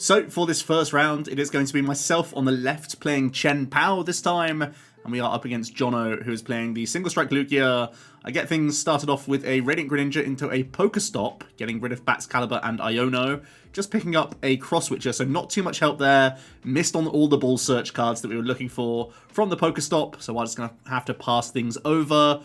So for this first round, it is going to be myself on the left playing Chien-Pao this time, and we are up against Jono, who is playing the Single Strike Lugia. I get things started off with a Radiant Greninja into a Pokestop, getting rid of Baxcalibur and Iono, just picking up a Cross-Witcher, so not too much help there. Missed on all the ball search cards that we were looking for from the Pokestop, so I'm just going to have to pass things over.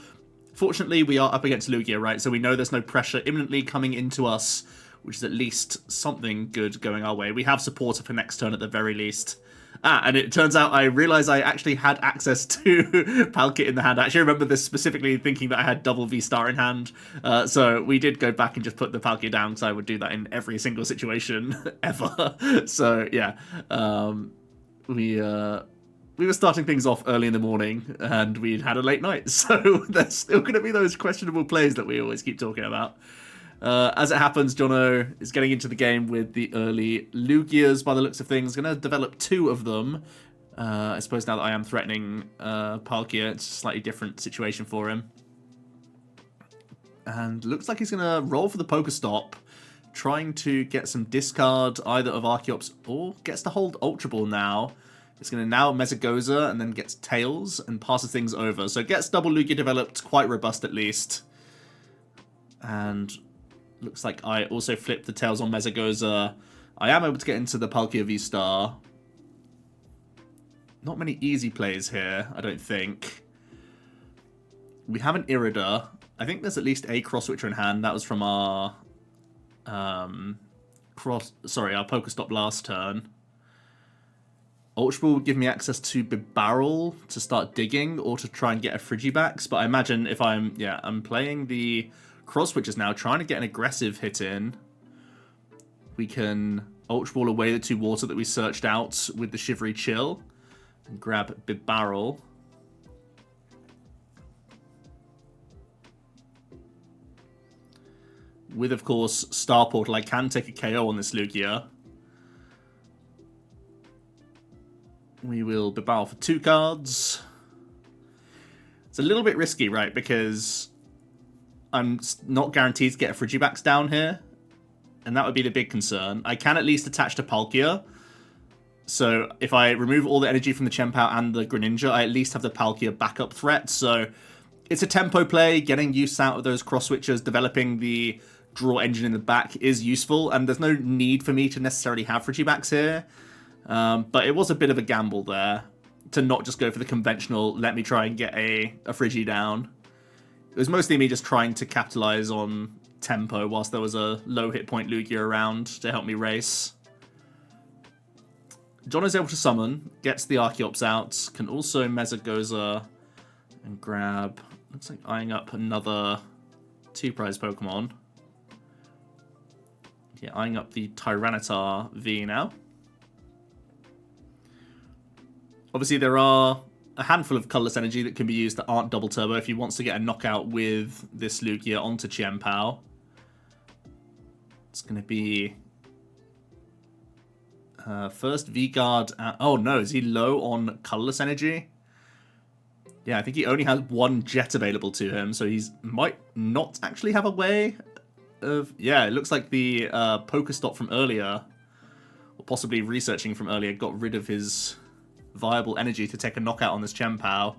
Fortunately, we are up against Lugia, right, so we know there's no pressure imminently coming into us, which is at least something good going our way. We have supporter for next turn at the very least. And it turns out I realized I actually had access to Palkia in the hand. I actually remember this specifically thinking that I had double V-Star in hand. So we did go back and just put the Palkia down because I would do that in every single situation ever. So yeah, we were starting things off early in the morning and we'd had a late night. So there's still going to be those questionable plays that we always keep talking about. As it happens, Jono is getting into the game with the early Lugias by the looks of things. Going to develop two of them. I suppose now that I am threatening Palkia, it's a slightly different situation for him. And looks like he's going to roll for the Pokestop, trying to get some discard either of Archeops or gets to hold Ultra Ball now. It's going to now Mesagoza and then gets Tails and passes things over. So it gets double Lugia developed, quite robust at least. And looks like I also flipped the Tails on Mesagoza. I am able to get into the Palkia V-Star. Not many easy plays here, I don't think. We have an Irida. I think there's at least a Cross-Witcher in hand. That was from our our Pokestop last turn. Ultra Ball would give me access to Bibarel to start digging or to try and get a Frigibax, but I imagine if I'm playing the Cross-Witchers now, trying to get an aggressive hit in. We can Ultra Ball away the two water that we searched out with the Shivery Chill and grab Bibarel. With, of course, Star Portal, I can take a KO on this Lugia. We will Bibarel for 2 cards. It's a little bit risky, right, because I'm not guaranteed to get a Frigibax down here, and that would be the big concern. I can at least attach to Palkia, so if I remove all the energy from the Chien-Pao and the Greninja, I at least have the Palkia backup threat, so it's a tempo play. Getting use out of those Cross-Switchers, developing the draw engine in the back is useful, and there's no need for me to necessarily have Frigibax here, but it was a bit of a gamble there to not just go for the conventional, let me try and get a Frigi down. It was mostly me just trying to capitalize on tempo whilst there was a low hit point Lugia around to help me race. John is able to summon, gets the Archeops out, can also Mesagoza and grab, looks like eyeing up another 2-prize Pokemon. Yeah, eyeing up the Tyranitar V now. Obviously there are a handful of colourless energy that can be used that aren't double turbo if he wants to get a knockout with this Lugia onto Chien-Pao. It's going to be first V-Guard. Oh no, is he low on colourless energy? Yeah, I think he only has 1 jet available to him, so he might not actually have a way of... Yeah, it looks like the Pokestop from earlier, or possibly researching from earlier, got rid of his viable energy to take a knockout on this Chien-Pao.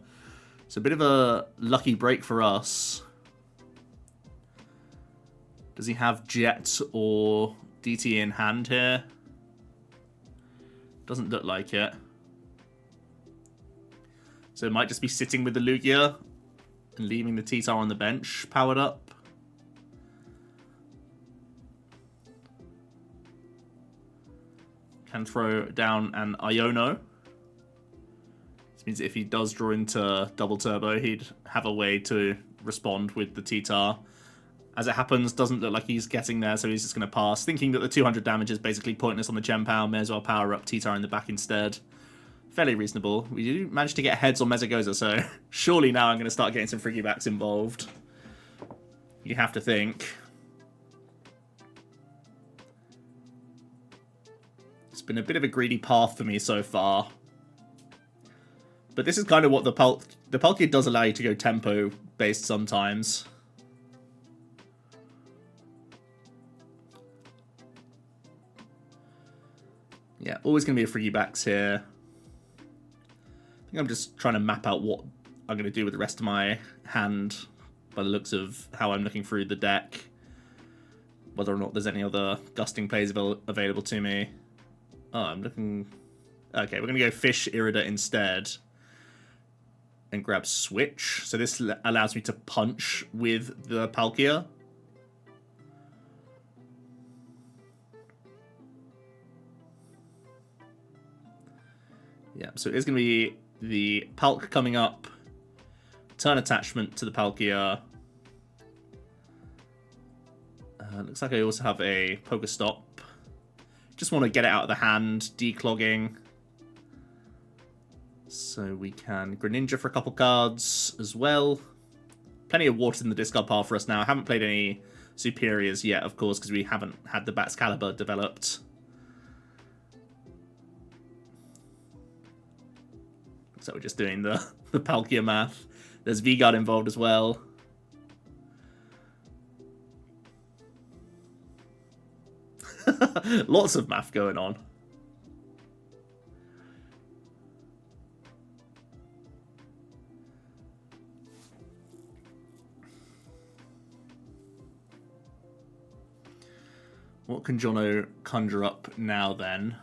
It's a bit of a lucky break for us. Does he have Jet or DT in hand here? Doesn't look like it. So it might just be sitting with the Lugia and leaving the T-Tar on the bench powered up. Can throw down an Iono. Means if he does draw into double turbo, he'd have a way to respond with the T-Tar. As it happens, doesn't look like he's getting there, so he's just going to pass, thinking that the 200 damage is basically pointless on the Chien-Pao. May as well power up T-Tar in the back instead. Fairly reasonable. We do manage to get heads on Mesagoza, so surely now I'm going to start getting some Frigibacks involved. You have to think. It's been a bit of a greedy path for me so far. But this is kind of what the Palkia does allow you to go tempo-based sometimes. Yeah, always going to be a free backs here. I think I'm just trying to map out what I'm going to do with the rest of my hand by the looks of how I'm looking through the deck. Whether or not there's any other gusting plays available to me. Oh, I'm looking... Okay, we're going to go Fish Irida instead. And grab Switch. So this allows me to punch with the Palkia. Yeah, so it is going to be the Palk coming up. Turn attachment to the Palkia. Looks like I also have a Pokestop. Just want to get it out of the hand, declogging. So we can Greninja for a couple cards as well. Plenty of water in the discard pile for us now. I haven't played any superiors yet, of course, because we haven't had the Baxcalibur developed. So we're just doing the Palkia math. There's V-Guard involved as well. Lots of math going on. What can Jono conjure up now then?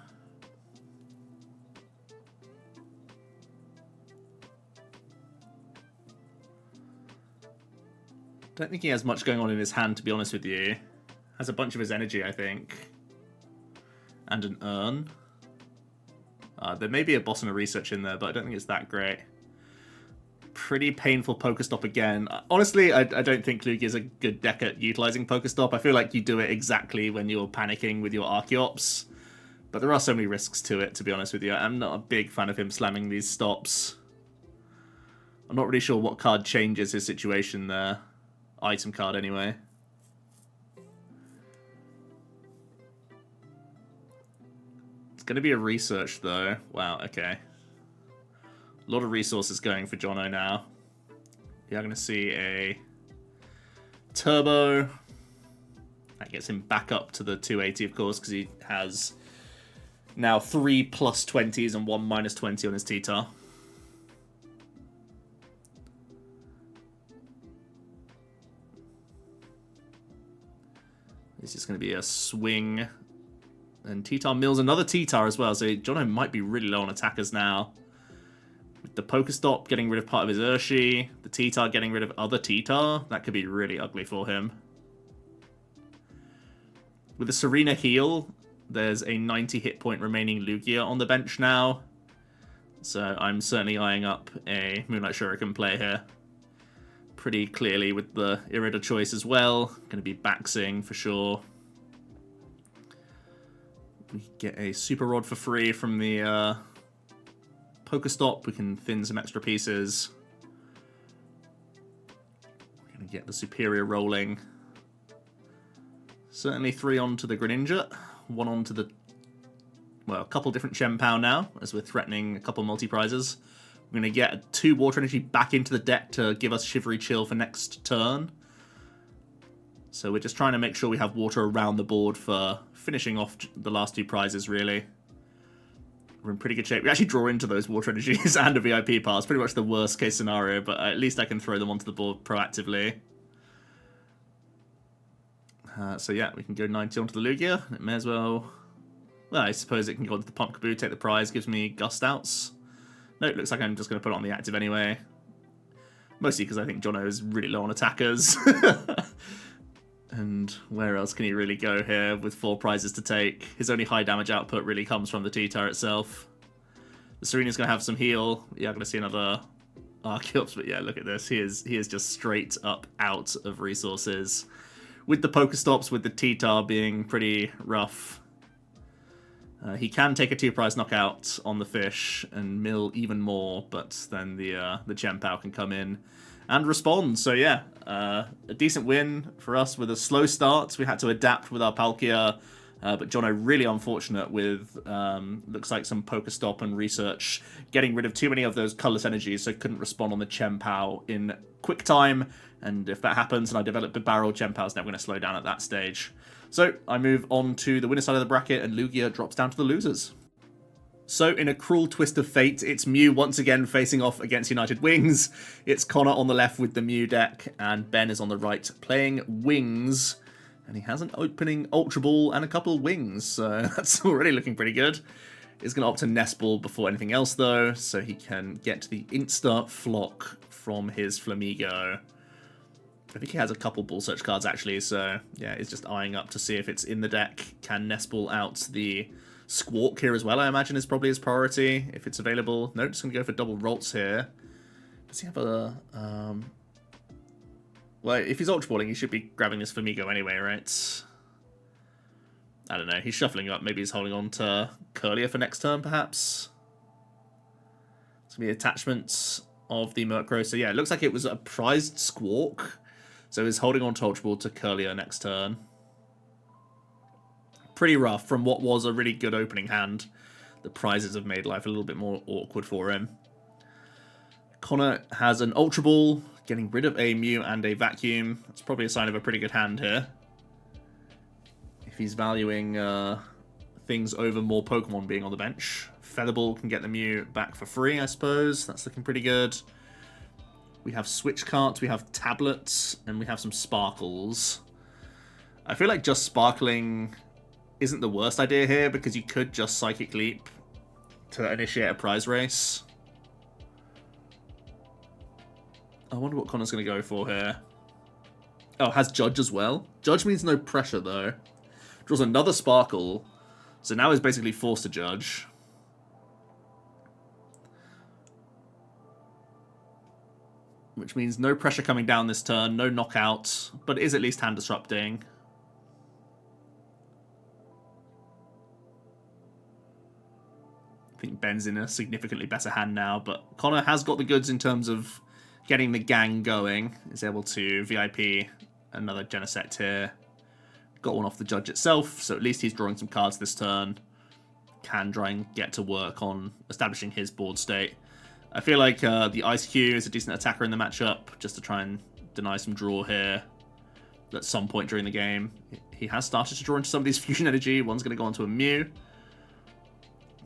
Don't think he has much going on in his hand, to be honest with you. Has a bunch of his energy, I think. And an urn. There may be a boss and a research in there, but I don't think it's that great. Pretty painful Pokestop again. Honestly, I don't think Lugia is a good deck at utilizing Pokestop. I feel like you do it exactly when you're panicking with your Archeops. But there are so many risks to it, to be honest with you. I'm not a big fan of him slamming these stops. I'm not really sure what card changes his situation there. Item card, anyway. It's going to be a research, though. Wow, okay. A lot of resources going for Jono now. You're going to see a Turbo. That gets him back up to the 280, of course, because he has now 3 plus 20s and 1 minus 20 on his T-Tar. This is going to be a swing. And T-Tar mills another T-Tar as well, so Jono might be really low on attackers now. With the Pokestop getting rid of part of his Urshi, the T-Tar getting rid of other T-Tar, that could be really ugly for him. With the Serena heal, there's a 90 hit point remaining Lugia on the bench now. So I'm certainly eyeing up a Moonlight Shuriken play here. Pretty clearly with the Irida choice as well. Going to be Baxing for sure. We get a Super Rod for free from the Pokestop. We can thin some extra pieces. We're going to get the Superior rolling. Certainly 3 onto the Greninja. 1 onto the... Well, a couple different Chien-Pao now, as we're threatening a couple multi-prizes. We're going to get 2 Water Energy back into the deck to give us Shivery Chill for next turn. So we're just trying to make sure we have water around the board for finishing off the last 2 prizes, really. We're in pretty good shape. We actually draw into those Water Energies and a VIP pass. Pretty much the worst case scenario, but at least I can throw them onto the board proactively. So yeah, we can go 90 onto the Lugia. It may as well... Well, I suppose it can go onto the Pump Kaboo, take the prize, gives me Gust Outs. No, it looks like I'm just going to put it on the active anyway. Mostly because I think Jono is really low on attackers. And where else can he really go here with 4 prizes to take? His only high damage output really comes from the T-Tar itself. The Serena's going to have some heal. Yeah, I'm going to see another Archeops, but yeah, look at this. He is just straight up out of resources. With the Pokestops, with the T-Tar being pretty rough. He can take a 2-prize knockout on the fish and mill even more, but then the Chien-Pao can come in and respond. So yeah, a decent win for us with a slow start. We had to adapt with our Palkia, but Jono really unfortunate with, looks like some Pokestop and research, getting rid of too many of those colorless energies, so couldn't respond on the Chien-Pao in quick time. And if that happens and I develop a barrel, Chien-Pao's never going to slow down at that stage. So I move on to the winner side of the bracket, and Lugia drops down to the losers. So, in a cruel twist of fate, it's Mew once again facing off against United Wings. It's Connor on the left with the Mew deck, and Ben is on the right playing Wings. And he has an opening Ultra Ball and a couple of Wings, so that's already looking pretty good. He's going to opt to Nest Ball before anything else, though, so he can get the Insta Flock from his Flamigo. I think he has a couple Ball Search cards, actually, so yeah, he's just eyeing up to see if it's in the deck. Can Nest Ball out the Squawk here as well, I imagine, is probably his priority, if it's available. No, just going to go for double Rolts here. Does he have a... Well, if he's Ultra Balling, he should be grabbing this Flamigo anyway, right? I don't know. He's shuffling up. Maybe he's holding on to Curlier for next turn, perhaps. It's going to be attachments of the Murkrow. So, yeah, it looks like it was a prized Squawk. So he's holding on to Ultra Ball to Curlier next turn. Pretty rough from what was a really good opening hand. The prizes have made life a little bit more awkward for him. Connor has an Ultra Ball, getting rid of a Mew and a Vacuum. That's probably a sign of a pretty good hand here. If he's valuing things over more Pokemon being on the bench. Featherball can get the Mew back for free, I suppose. That's looking pretty good. We have Switch Carts, we have Tablets, and we have some Sparkles. I feel like just Sparkling isn't the worst idea here, because you could just Psychic Leap to initiate a prize race. I wonder what Connor's going to go for here. Oh, has Judge as well. Judge means no pressure, though. Draws another Sparkle. So now he's basically forced to Judge. Which means no pressure coming down this turn, no knockout, but it is at least hand disrupting. I think Ben's in a significantly better hand now, but Connor has got the goods in terms of getting the gang going. Is able to VIP another Genesect here. Got one off the Judge itself, so at least he's drawing some cards this turn. Can try and get to work on establishing his board state. I feel like the Ice Cube is a decent attacker in the matchup, just to try and deny some draw here at some point during the game. He has started to draw into some of these Fusion Energy. One's going to go onto a Mew.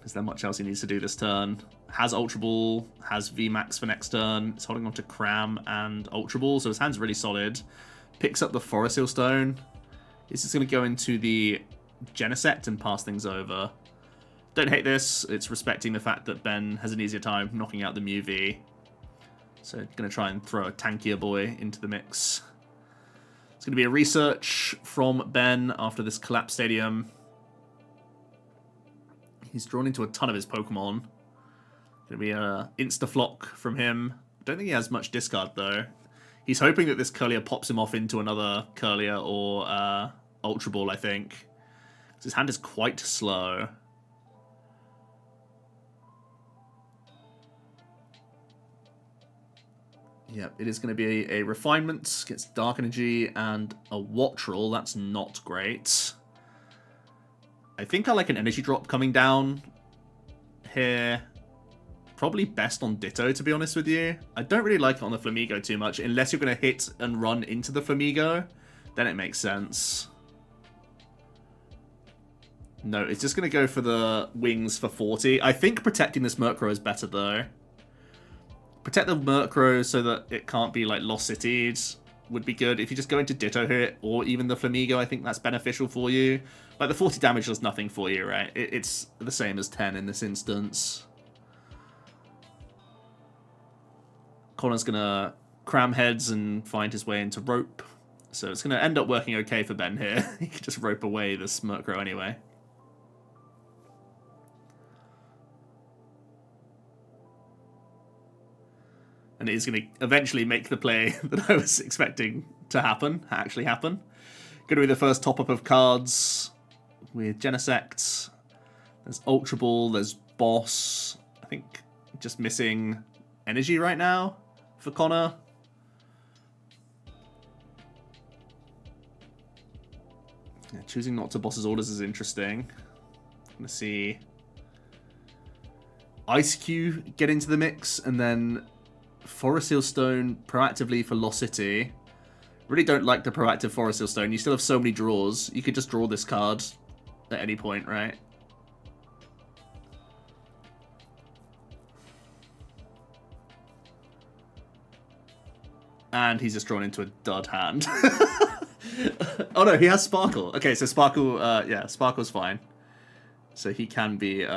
Is there much else he needs to do this turn? Has Ultra Ball, has VMAX for next turn. He's holding on to Cram and Ultra Ball, so his hand's really solid. Picks up the Forest Hill Stone. He's just going to go into the Genesect and pass things over. Don't hate this. It's respecting the fact that Ben has an easier time knocking out the Mew V. So going to try and throw a tankier boy into the mix. It's going to be a research from Ben after this Collapse Stadium. He's drawn into a ton of his Pokemon. Going to be a Insta-Flock from him. Don't think he has much discard, though. He's hoping that this Curlier pops him off into another Curlier or Ultra Ball, I think. His hand is quite slow. Yep, it is going to be a Refinement. Gets Dark Energy and a Wattrel. That's not great. I think I like an Energy Drop coming down here. Probably best on Ditto, to be honest with you. I don't really like it on the Flamigo too much. Unless you're going to hit and run into the Flamigo, then it makes sense. No, it's just going to go for the Wings for 40. I think protecting this Murkrow is better, though. Protect the Murkrow so that it can't be, like, Lost Citied would be good. If you just go into Ditto here, or even the Flamigo, I think that's beneficial for you. Like, the 40 damage does nothing for you, right? It's the same as 10 in this instance. Connor's going to cram heads and find his way into Rope. So it's going to end up working okay for Ben here. He can just rope away this Murkrow anyway. And it is going to eventually make the play that I was expecting to actually happen. Going to be the first top-up of cards with Genesect. There's Ultra Ball, there's Boss. I think just missing Energy right now for Connor. Yeah, choosing not to boss his orders is interesting. I'm going to see Ice Cube get into the mix, and then Forest Hill Stone proactively for Lost City. Really don't like the proactive Forest Hill Stone. You still have so many draws. You could just draw this card at any point, right? And he's just drawn into a dud hand. Oh no, he has Sparkle. Okay, so Sparkle, yeah, Sparkle's fine. So he can be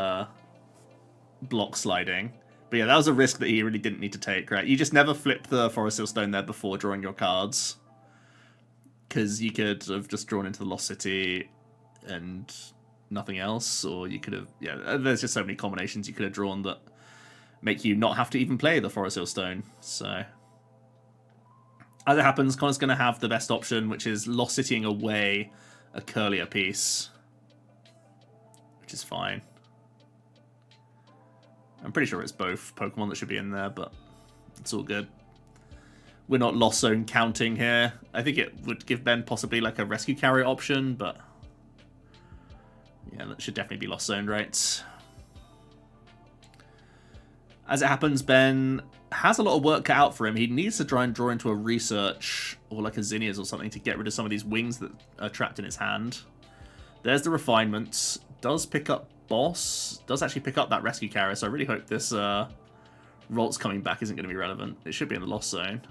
block sliding. But yeah, that was a risk that he really didn't need to take, right? You just never flip the Forest Hill Stone there before drawing your cards. Because you could have just drawn into the Lost City and nothing else. Or you could have, yeah, there's just so many combinations you could have drawn that make you not have to even play the Forest Hill Stone. So as it happens, Connor's going to have the best option, which is Lost Citying away a Curlier piece. Which is fine. I'm pretty sure it's both Pokemon that should be in there, but it's all good. We're not Lost Zone counting here. I think it would give Ben possibly like a Rescue Carrier option, but yeah, that should definitely be Lost Zone, right? As it happens, Ben has a lot of work cut out for him. He needs to try and draw into a Research or like a Zinnias or something to get rid of some of these wings that are trapped in his hand. There's the Refinements. Does pick up Boss. Does actually pick up that Rescue Carrier, so I really hope this Rolt's coming back isn't going to be relevant. It should be in the Lost Zone.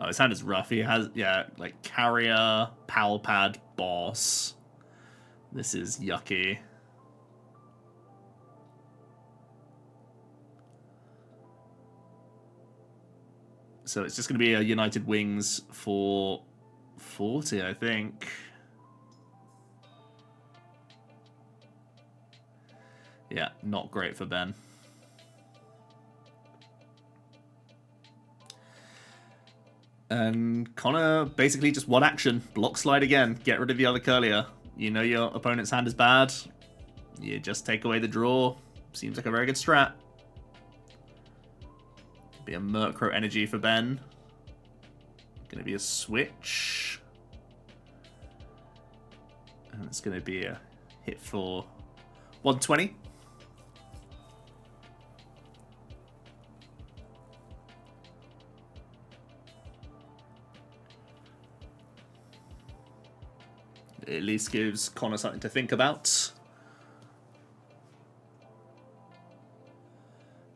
Oh, his hand is rough. He has, yeah, like Carrier, Power Pad, Boss. This is yucky. So it's just going to be a United Wings for 40, I think. Yeah, not great for Ben. And Connor basically just one action. Block slide again. Get rid of the other Curlier. You know your opponent's hand is bad. You just take away the draw. Seems like a very good strat. Be a Murkrow Energy for Ben. Gonna be a switch. And it's gonna be a hit for 120. It at least gives Connor something to think about.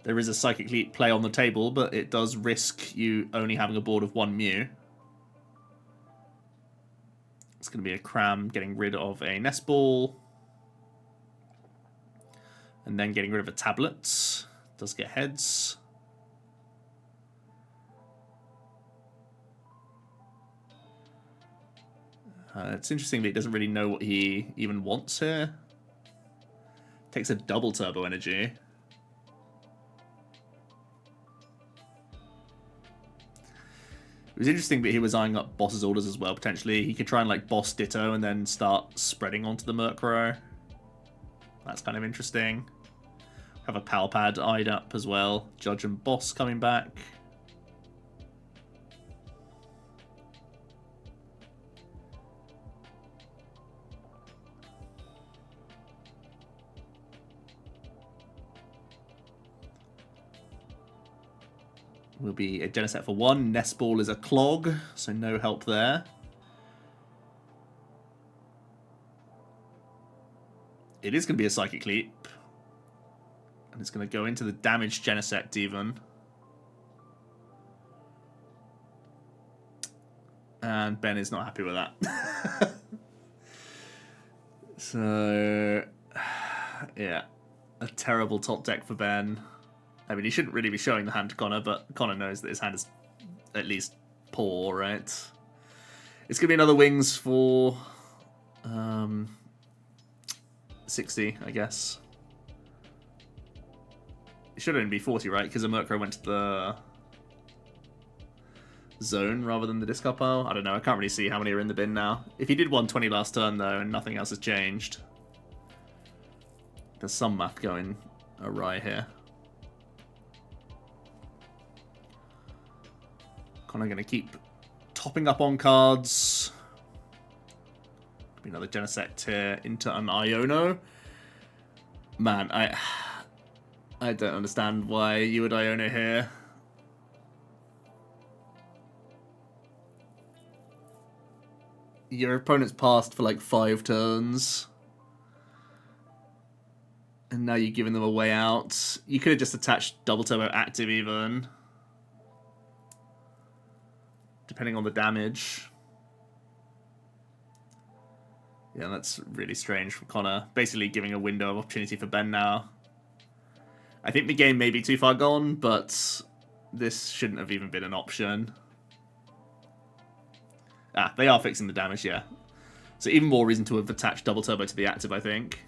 There is a Psychic Leap play on the table, but it does risk you only having a board of one Mew. It's going to be a Cram getting rid of a Nest Ball. And then getting rid of a Tablet. Does get heads. It's interesting that he doesn't really know what he even wants here. Takes a double Turbo Energy. It was interesting that he was eyeing up Boss's orders as well, potentially. He could try and like Boss Ditto and then start spreading onto the Murkrow. That's kind of interesting. Have a Power Pad eyed up as well. Judge and Boss coming back. Will be a Genesect for 1. Nest Ball is a clog, so no help there. It is going to be a Psychic Leap. And it's going to go into the damaged Genesect even. And Ben is not happy with that. So, yeah. A terrible top deck for Ben. I mean, he shouldn't really be showing the hand to Connor, but Connor knows that his hand is at least poor, right? It's going to be another Wings for 60, I guess. It should only be 40, right? Because a Murkrow went to the zone rather than the discard pile. I don't know. I can't really see how many are in the bin now. If he did 120 last turn, though, and nothing else has changed, there's some math going awry here. Connor going to keep topping up on cards. Could be another Genesect here into an Iono. Man, I don't understand why you would Iono here. Your opponent's passed for like 5 turns. And now you're giving them a way out. You could have just attached Double Turbo active even. Depending on the damage. Yeah, that's really strange for Connor. Basically giving a window of opportunity for Ben now. I think the game may be too far gone, but this shouldn't have even been an option. Ah, they are fixing the damage, yeah. So even more reason to have attached Double Turbo to the active, I think.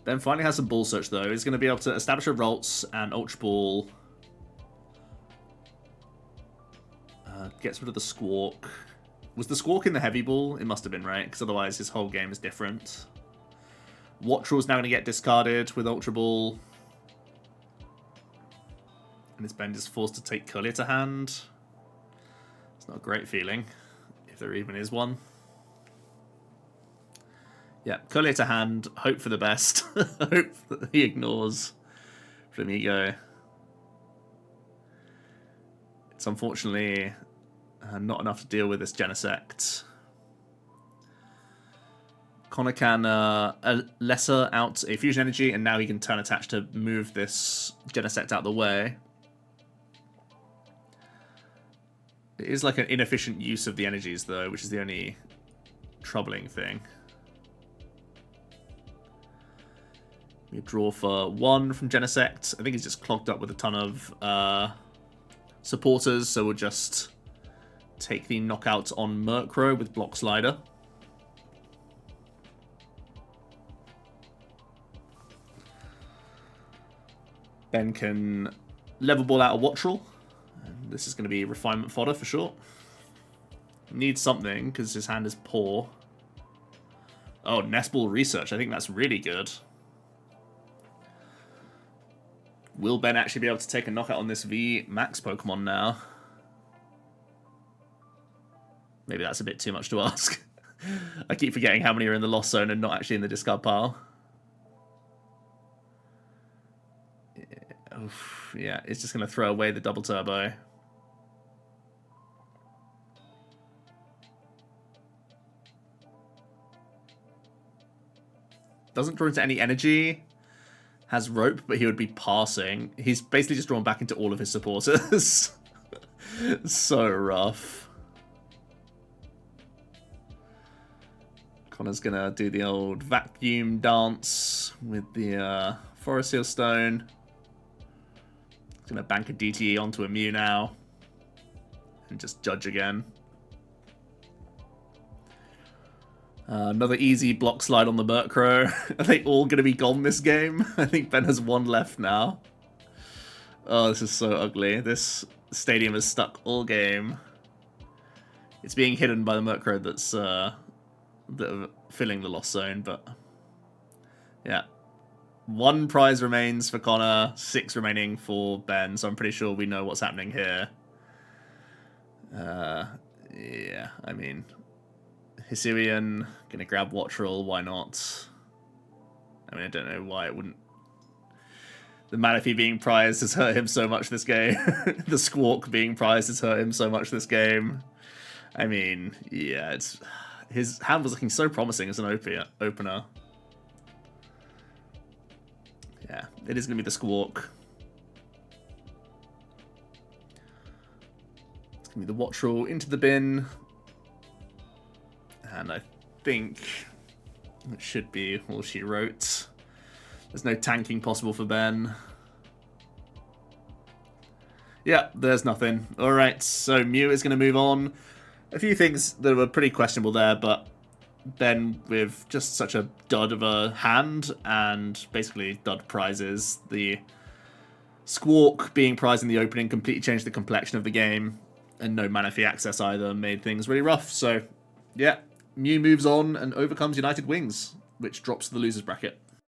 Ben finally has some ball search, though. He's going to be able to establish a Ralts and Ultra Ball. Gets rid of the Squawk. Was the Squawk in the Heavy Ball? It must have been, right? Because otherwise his whole game is different. Wattrel's now going to get discarded with Ultra Ball. And his Ben is forced to take Courier to hand. It's not a great feeling, if there even is one. Yeah, Courier to hand, hope for the best. Hope that he ignores Flamigo. It's unfortunately not enough to deal with this Genesect. Connor can lesser out a Fusion Energy, and now he can turn attach to move this Genesect out of the way. It is like an inefficient use of the energies, though, which is the only troubling thing. We draw for 1 from Genesect. I think he's just clogged up with a ton of supporters, so we'll just take the knockout on Murkrow with Block Slider. Ben can level ball out a Wattrel. And this is going to be refinement fodder for sure. Needs something because his hand is poor. Oh, Nest Ball Research. I think that's really good. Will Ben actually be able to take a knockout on this V Max Pokemon now? Maybe that's a bit too much to ask. I keep forgetting how many are in the Lost Zone and not actually in the discard pile. Oof, yeah, it's just going to throw away the Double Turbo. Doesn't draw into any energy. Has Rope, but he would be passing. He's basically just drawn back into all of his supporters. So rough. Connor's gonna do the old vacuum dance with the Forest Seal Stone. He's gonna bank a DTE onto a Mew now. And just judge again. Another easy block slide on the Murkrow. Are they all going to be gone this game? I think Ben has 1 left now. Oh, this is so ugly. This stadium is stuck all game. It's being hidden by the Murkrow that's filling the Lost Zone, but yeah. 1 prize remains for Connor, 6 remaining for Ben, so I'm pretty sure we know what's happening here. Yeah, I mean... Hisuian, gonna grab Wattrel, why not? I mean, I don't know why it wouldn't. The Manaphy being prized has hurt him so much this game. The Squawk being prized has hurt him so much this game. I mean, yeah, it's his hand was looking so promising as an opener. Yeah, it is gonna be the Squawk. It's gonna be the Wattrel into the bin. And I think it should be all she wrote. There's no tanking possible for Ben. Yeah, there's nothing. Alright, so Mew is going to move on. A few things that were pretty questionable there, but Ben with just such a dud of a hand and basically dud prizes. The Squawk being prized in the opening completely changed the complexion of the game, and no Manaphy access either made things really rough. So, yeah. Mew moves on and overcomes United Wings, which drops to the losers bracket.